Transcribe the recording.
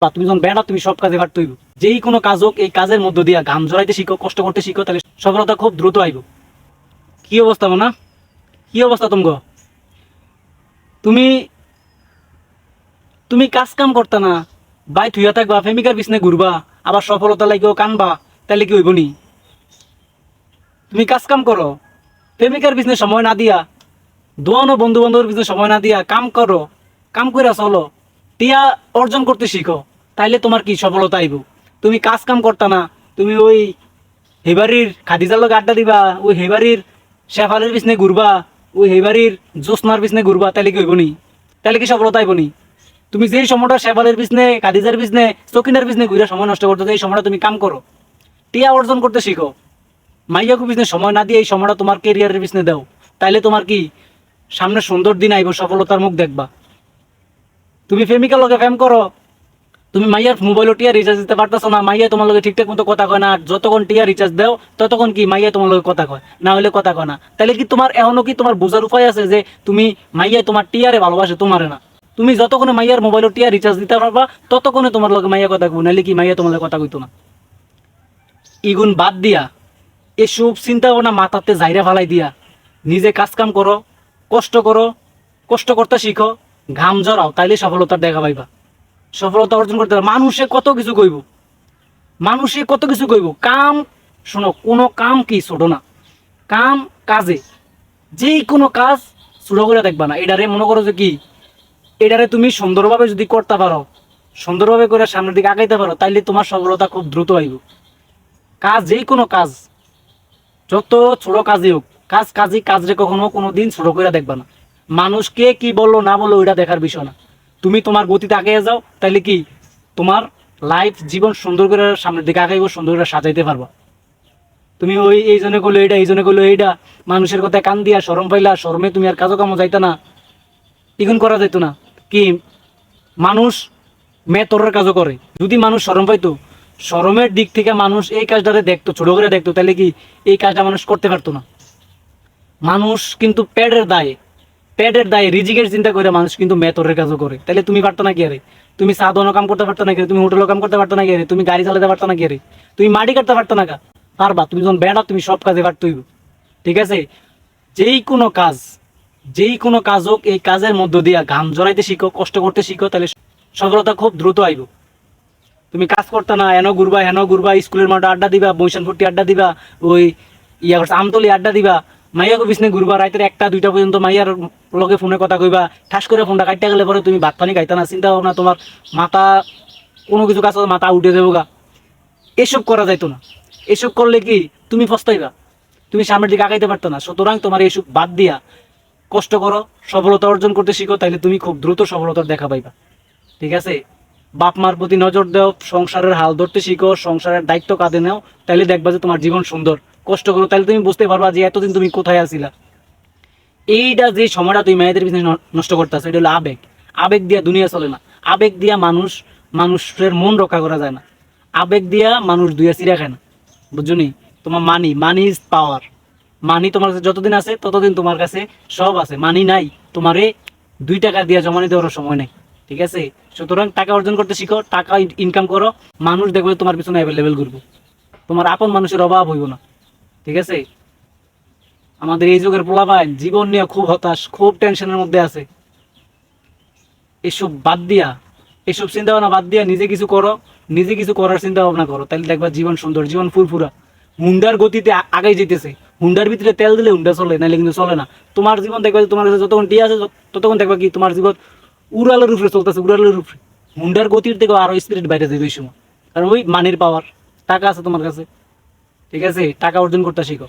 তুমি যখন বেড়া তুমি সব কাজে পারতে হইব। যেই কোনো কাজ হোক এই কাজের মধ্য দিয়া ঘাম ঝরাইতে শিখো, কষ্ট করতে শিখো, তাহলে সফলতা খুব দ্রুত আইব। কি অবস্থা না, কি অবস্থা তুমগো? তুমি তুমি কাজ কাম করতা না, বাই থুইয়া থাকবা, প্রেমিকার পিছনে ঘুরবা, আবার সফলতা লাগেও কানবা, তাহলে কি হইব নি? তুমি কাজ কাম করো, প্রেমিকার পিছনে সময় না দিয়া, দোয়ানো বন্ধু বান্ধবের পিছনে সময় না দিয়া কাম করো, কাম করে চলো, টিয়া অর্জন করতে শিখো, তাইলে তোমার কি সফলতা আইব। তুমি কাজ কাম করতা না, তুমি ওই হেবারির খাদিজার লোক আড্ডা দিবা, ওই হেবারির শেফালের পিছনে ঘুরবা, ওই হেবারির জোসনার পিছনে ঘুরবা, তাহলে কি হইব নি? তাহলে কি সফলতা আইব নি? তুমি যেই সময়টা শেফালের পিছনে, খাদিজার পিছনে, সকিনার পিছনে ঘুরে সময় নষ্ট করতে, এই সময়টা তুমি কাম করো, টিয়া অর্জন করতে শিখো, মাইয়াকে পিছনে সময় না দিয়ে এই সময়টা তোমার কেরিয়ারের পিছনে দাও, তাইলে তোমার কি সামনে সুন্দর দিন আইব, সফলতার মুখ দেখবা। তুমি প্রেমিকার লগে প্রেম করো, তুমি মাইয়ার মোবাইলও টিয়া রিচার্জ দিতে পারতেছো না, মাইয়া তোমার লগে ঠিকঠাক মতো কথা কয় না, আর যতক্ষণ টিয়া রিচার্জ দাও ততক্ষণ কি মাইয়া তোমার লগে কথা কয়, না হলে কথা কয় না। তাহলে কি তোমার এখনো কি তোমার বোঝার উপায় আছে যে তুমি মাইয়া তোমার টিয়ারে ভালোবাসে, তোমারে না? তুমি যতক্ষণে মাইয়ার মোবাইলও টিয়া রিচার্জ দিতে পারবা ততক্ষণে তোমার লগে মাইয়া কথা কই, নাহলে কি মাইয়া তোমার লগে কথা কইতো না। ইগুন বাদ দিয়া, এসব চিন্তা ভাবনা মাথাতে জাইরা ফালাই দিয়া নিজে কাজ কাম করো, কষ্ট করো, কষ্ট করতে শিখো, ঘাম জড়াও, তাইলে সফলতার দেখা পাইবা। সফলতা অর্জন করতে হবে। মানুষে কত কিছু কইব, মানুষে কত কিছু কইব, কাম শোনো, কোনো কাম কি ছোট না, কাম কাজে, যেই কোনো কাজ ছোট করে দেখবা না। এটারে মনে করো যে কি, এটারে তুমি সুন্দরভাবে যদি করতে পারো, সুন্দরভাবে করে সামনের দিকে আগাইতে পারো, তাইলে তোমার সফলতা খুব দ্রুত আইব। কাজ, যেই কোনো কাজ, যত ছোট কাজই হোক, কাজ কাজই, কাজরে কখনো কোনো দিন ছোট করে দেখবা না। মানুষকে কি বললো না বললো ওইটা দেখার বিষয় না, তুমি তোমার গতিতে আগে যাও, তাইলে কি তোমার লাইফ জীবন সুন্দর করে সামনের দিকে আগাইব, সুন্দর করে সাজাইতে পারবা। তুমি ওই এই জনে করলো এইটা, এই জনে করলো এইটা, মানুষের কথায় কান দিয়া শরম পাইলা, শরমে তুমি আর কাজও কামও যাইতা না, এগুন করা যাইতো না। কি মানুষ মেতরের কাজও করে, যদি মানুষ শরম পাইতো, শরমের দিক থেকে মানুষ এই কাজটারে দেখতো, ছোট করে দেখতো, তাহলে কি এই কাজটা মানুষ করতে পারতো না। মানুষ কিন্তু পেটের দায়ে রিজিকের চিন্তা করে মানুষ কিন্তু মেতরের কাজও করে, তাহলে তুমি পারতো না কি আরে? তুমি সাধনও কাম করতে পারতো না কি? তুমি হোটেলও কাম করতে পারতো না কি? তুমি গাড়ি চালাতে পারতো না কি? তুমি মাটি কাটতে পারতো না কা? পারবা, তুমি যখন বেড়া তুমি সব কাজে পারতই। ঠিক আছে, যেই কোনো কাজ, যেই কোনো কাজ হোক এই কাজের মধ্য দিয়া ঘাম জড়াইতে শিখো, কষ্ট করতে শিখো, তাহলে সফলতা খুব দ্রুত আইব। তুমি কাজ করতে না, হেন ঘুরবা, স্কুলের মাঠে আড্ডা দিবা, বৈশান ফুটি আড্ডা দিবা, ওই আমতলি আড্ডা দিবা, মাইয়াকে পিছনে ঘুরবা, রাতের 1টা 2টা পর্যন্ত মাইয়ার লগে ফোনে কথা কইবা, ঠাস করে ফোনটা কাটতে গেলে পরে তুমি ভাত পানি খাইতা না, চিন্তা ভাবনা তোমার মাথা, কোনো কিছু কাজ মাথা উঠে যাবো গা। এসব করা যাইতো না, এসব করলে কি তুমি পস্তাইবা, তুমি সামনের দিকে আগাইতে পারতো না। সুতরাং তোমার এইসব বাদ দিয়া কষ্ট করো, সফলতা অর্জন করতে শিখো, তাইলে তুমি খুব দ্রুত সফলতার দেখা পাইবা। ঠিক আছে, বাপ মার প্রতি নজর দাও, সংসারের হাল ধরতে শিখো, সংসারের দায়িত্ব কাঁধে নাও, তাইলে দেখবা যে তোমার জীবন সুন্দর। কষ্ট করো, তাহলে তুমি বুঝতে পারবা যে এতদিন তুমি কোথায় আছিলা। এইটা যে সময়টা তুমি মেয়েদের পিছনে নষ্ট করতেছো, এটা হলো আবেগ। আবেগ দিয়া দুনিয়া চলে না, আবেগ দিয়া মানুষের মন রক্ষা করা যায় না, আবেগ দিয়া মানুষ দুইয়া চিরা খায় না, বুঝছো নি? তোমার মানি ইজ পাওয়ার। মানি তোমার কাছে যতদিন আছে ততদিন তোমার কাছে সব আছে, মানি নাই, তোমারে 2 টাকা দিয়া জমা নিতে ওর সময় নেই। ঠিক আছে, সুতরাং টাকা অর্জন করতে শিখো, টাকা ইনকাম করো, মানুষ দেখবে তোমার পিছনে অ্যাভেলেবেল ঘুরবো, তোমার আপন মানুষের অভাব হইব না। ঠিক আছে, আমাদের এই যুগের পোলাপাইন জীবন নিয়ে খুব হতাশ, খুব টেনশনের মধ্যে আছে। এসব বাদ দিয়া, এসব চিন্তা ভাবনা বাদ দিয়া নিজে কিছু করো, নিজে কিছু করার চিন্তা ভাবনা করো, তাহলে দেখবা জীবন সুন্দর, জীবন ফুরফুরা। হুন্ডার গতিতে আগাই যেতেছে, হুন্ডার ভিতরে তেল দিলে হুন্ডা চলে, নাহলে কিন্তু চলে না। তোমার জীবন দেখবা, তোমার কাছে যতক্ষণ টিয়া আছে ততক্ষণ দেখবা কি তোমার জীবন উড়ালের উপরে চলতেছে, উড়ালের উপরে। হুন্ডার গতির থেকে আরো স্পিরিট বাইরে যাবে ওই সময়, কারণ ওই মানির পাওয়ার, টাকা আছে তোমার কাছে। ঠিক আছে, টাকা অর্জন করতে শিখো।